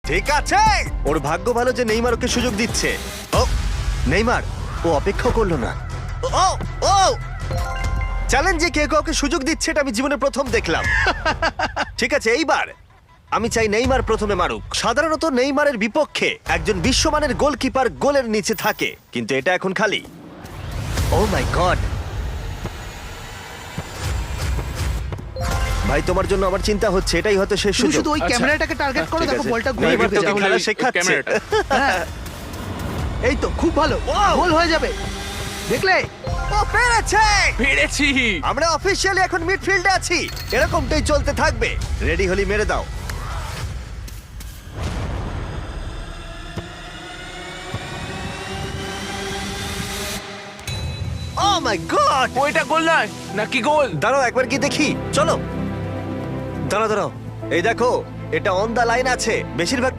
ঠিক আছে, ওর ভাগ্য ভালো যে নেইমার ওকে সুযোগ দিচ্ছে। ও নেইমার, ও অপেক্ষা করলো না। ও ও চ্যালেঞ্জে কে কাউকে সুযোগ দিচ্ছে এটা আমি জীবনে প্রথম দেখলাম। ঠিক আছে, এইবার আমি চাই নেইমার প্রথমে মারুক। সাধারণত নেইমারের বিপক্ষে একজন বিশ্বমানের গোলকিপার গোলের নিচে থাকে, কিন্তু এটা এখন খালি। ও মাই গড! ভাই, তোমার জন্য আমার চিন্তা হচ্ছে, এটাই হয়তো শেষ তুমি সুযোগ। শুধু ওই আচ্ছা, ক্যামেরাটাকে টার্গেট করো, ঠিক দেখো আছে। বলটা ঘুরে নেইমার ঢুকে তোকে যাবে। খেলা ওই শেখাচ্ছে। ক্যামেরাটা। হ্যাঁ। এই তো খুব ভালো, Wow! গোল হয়ে যাবে, দেখলে? ও পেরেছে! পেরেছি। আমরা অফিসিয়ালি এখন মিডফিল্ডে আছি। এরকমটাই চলতে থাকবে। রেডি হলি মেরে দাও। ও মাই গড! ওইটা গোল নয় নাকি গোল? দাঁড়াও একবার কি দেখি, চলো। দাঁড়াও দাঁড়াও, এই দেখো, এটা অন দা লাইন আছে। বেশিরভাগ